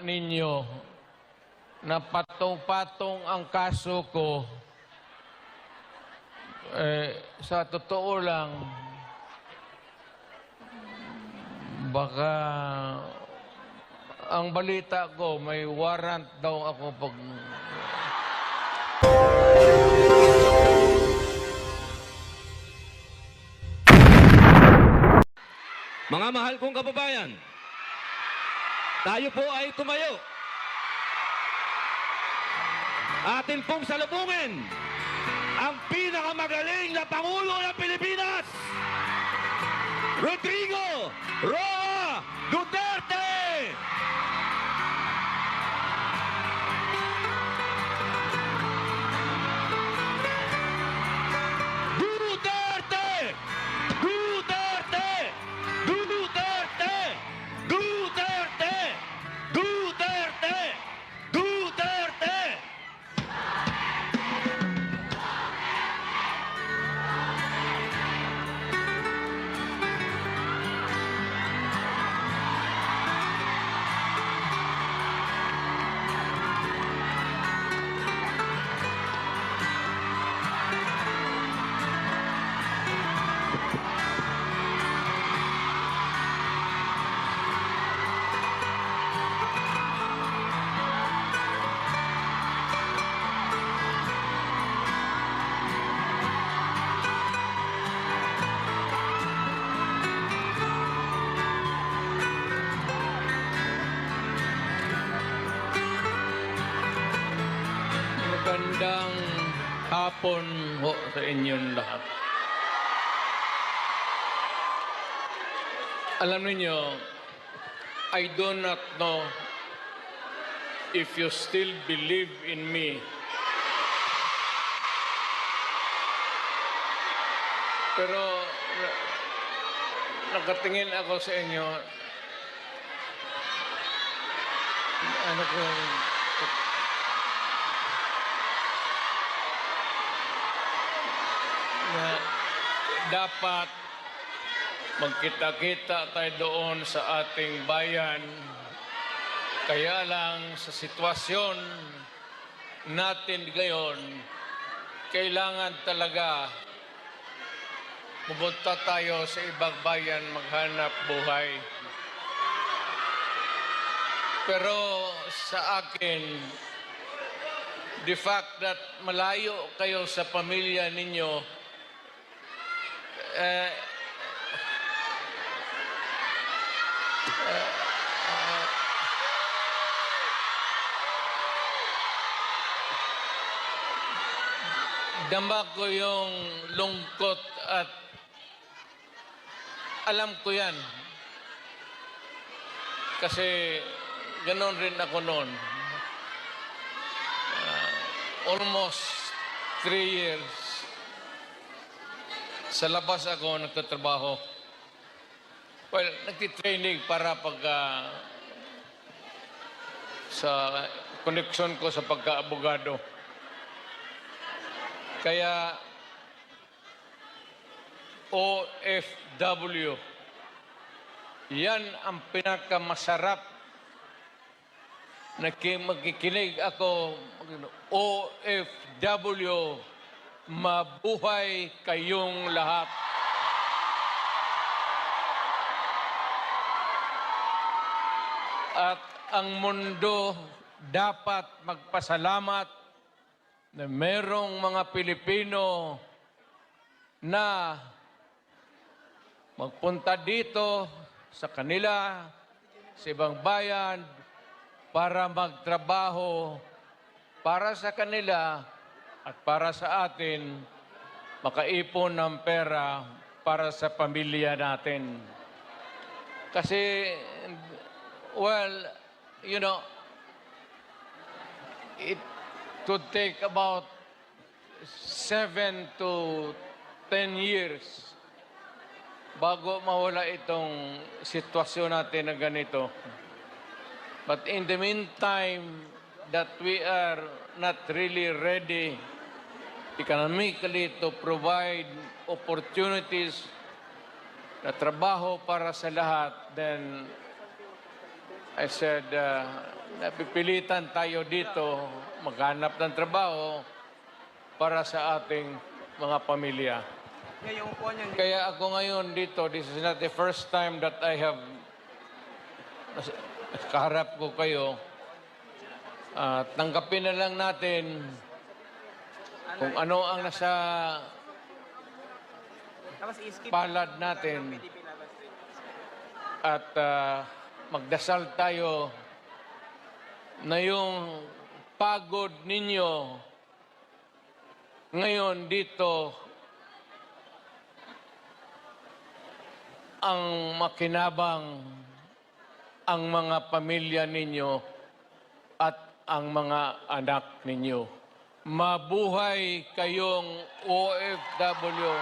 ninyo na patong-patong ang kaso ko, sa totoo lang, baka ang balita ko, may warrant daw ako pag... Mga mahal kong kababayan, tayo po ay tumayo. Atin pong salubungin ang pinakamagaling na Pangulo ng Pilipinas, Rodrigo Roa Duterte! Duterte! Duterte! Duterte! Duterte! Duterte! Duterte! Magandang hapon ho sa inyong lahat. Alam niyo, I do not know if you still believe in me. Pero nakatingin ako sa inyo. Ano ko... na dapat magkita-kita tayo doon sa ating bayan. Kaya lang sa sitwasyon natin ngayon, kailangan talaga pumunta tayo sa ibang bayan maghanap buhay. Pero sa akin, the fact that malayo kayo sa pamilya ninyo, dama ko yung lungkot at alam ko yan. Kasi ganon rin ako noon. Almost 3 years. Sa labas ako nagtatrabaho. Well, nagtitraining para sa koneksyon ko sa pagka-abogado. Kaya OFW, yan ang pinakamasarap na magkikinig ako. OFW, mabuhay kayong lahat. At ang mundo dapat magpasalamat na merong mga Pilipino na magpunta dito sa kanila, sa ibang bayan, para magtrabaho para sa kanila at para sa atin, makaipon ng pera para sa pamilya natin. Kasi, well, you know, it could take about 7 to 10 years bago mawala itong sitwasyon natin na ganito. But in the meantime, that we are not really ready economically to provide opportunities na trabaho para sa lahat, then I said, napipilitan tayo dito maghanap ng trabaho para sa ating mga pamilya. Kaya ako ngayon dito, this is not the first time that I have kaharap ko kayo. Tanggapin na lang natin kung ano ang nasa palad natin at magdasal tayo na yung pagod ninyo ngayon dito ang makinabang ang mga pamilya ninyo at ang mga anak ninyo. Mabuhay kayong OFW.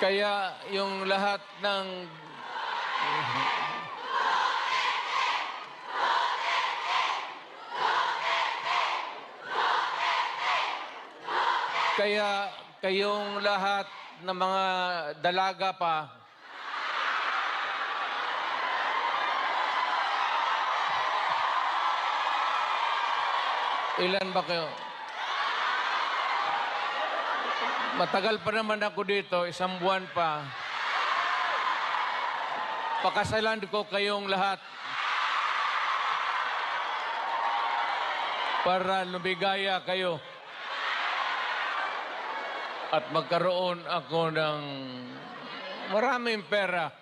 Kaya yung lahat ng kaya kayong lahat ng mga dalaga pa, ilan ba kayo? Matagal pa naman ako dito, 1 buwan pa. Pakasalan ko kayong lahat para lumigaya kayo at magkaroon ako ng maraming pera.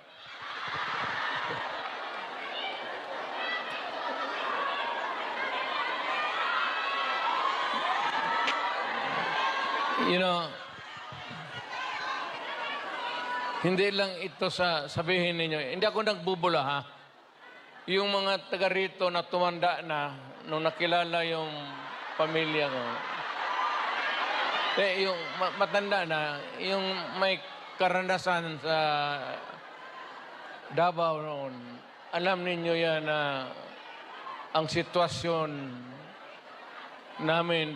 You know, hindi lang ito sa sabihin ninyo. Hindi ako nagbubula, ha? Yung mga taga rito na tumanda na nung nakilala yung pamilya ko. Yung matanda na, yung may karanasan sa Davao noon, alam ninyo yan na ang sitwasyon namin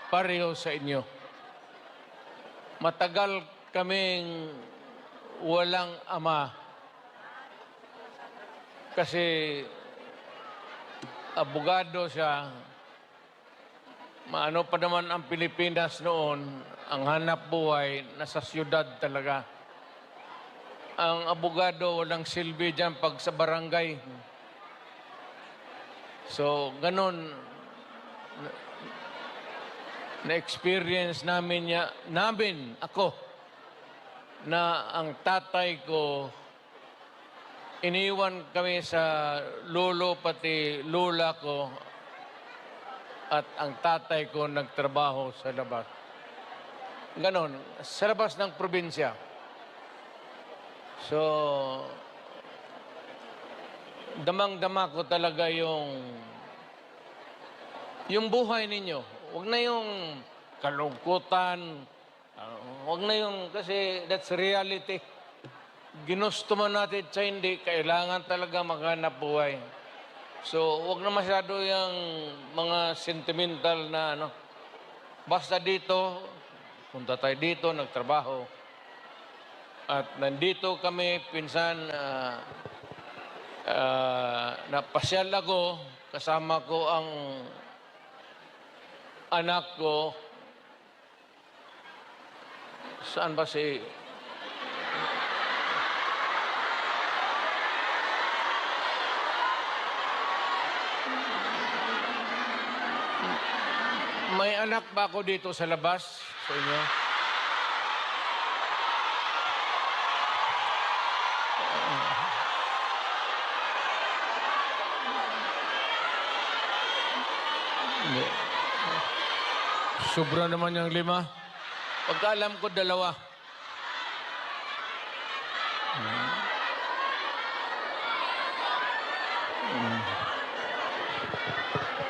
pareho sa inyo. Matagal kaming walang ama kasi abogado siya. Maano pa naman ang Pilipinas noon, ang hanap buhay nasa siyudad talaga. Ang abogado walang silbi dyan pag sa barangay. So, ganun na-experience namin, ako, na ang tatay ko, iniwan kami sa lolo pati lula ko at ang tatay ko nagtrabaho sa labas. Ganon, sa labas ng probinsya. So, damang-dama ko talaga yung buhay ninyo. Huwag na yung kalungkutan. Huwag na yung, kasi that's reality. Ginusto man natin sa hindi, kailangan talaga maghanap buhay. So, huwag na masyado yung mga sentimental na ano. Basta dito, punta tayo dito, nagtrabaho. At nandito kami, pinsan, napasyal ako, kasama ko ang anak ko. Saan ba si... May anak ba ako dito sa labas sa inyo? Hindi. Sobra naman yung 5. Pagkaalam ko 2.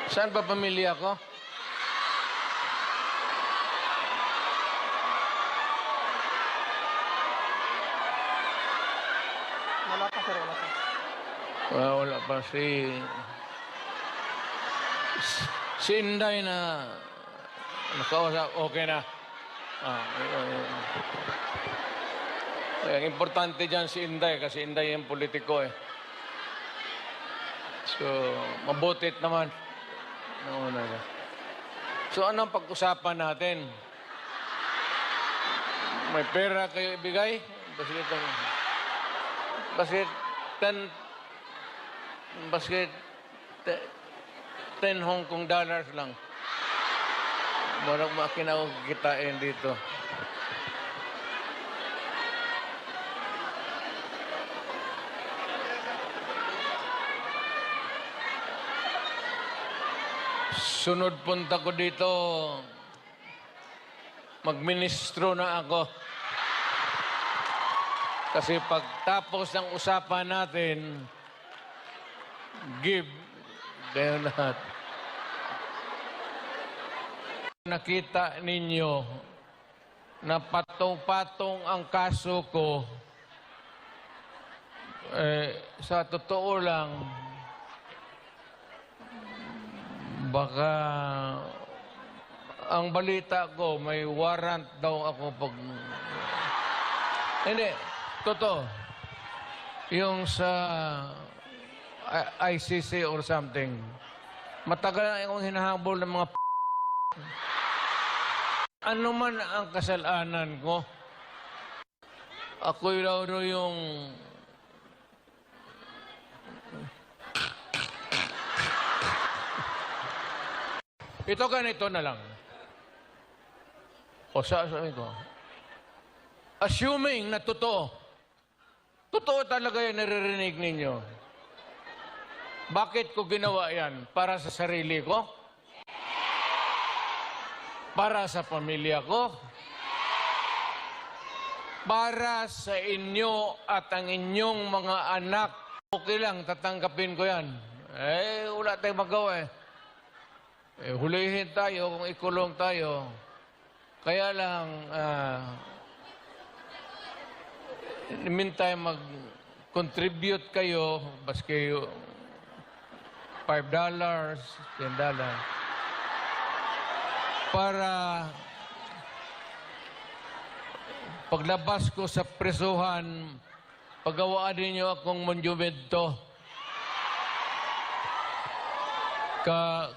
Saan ba pamilya ko? Wala pa, sir. Wala pa. Wala pa si Inday na nakausap, okay na. Ang importante dyan si Inday kasi Inday yung politiko eh. So, mabutit naman. Nauna na. So, anong pag-usapan natin? May pera kayo ibigay? Basket 10 Hong Kong dollars lang. Marang makinaw kitain dito. Sunod punta ko dito, magministro na ako. Kasi pagtapos ng usapan natin, give, kayo lahat. Nakita ninyo na patong-patong ang kaso ko, sa totoo lang, baka ang balita ko, may warrant daw ako pag... Hindi, totoo. Yung sa ICC or something. Matagal na akong hinahabol ng mga ano man ang kasalanan ko, ako'y raw yung ito ganito na lang. O sabi ko, assuming na totoo talaga yung naririnig ninyo, bakit ko ginawa yan? Para sa sarili ko? Para sa pamilya ko? Para sa inyo at ang inyong mga anak? Okay lang, tatanggapin ko yan. Wala tayong magawa eh. Hulihin tayo kung ikulong tayo. Kaya lang, in the meantime, mag-contribute kayo, baski $5, $10, para paglabas ko sa presuhan, pagawaan ninyo akong monumento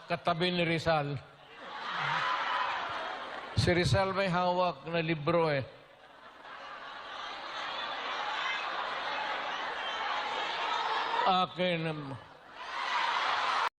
katabi ni Rizal. Si Rizal may hawak na libro eh. Akin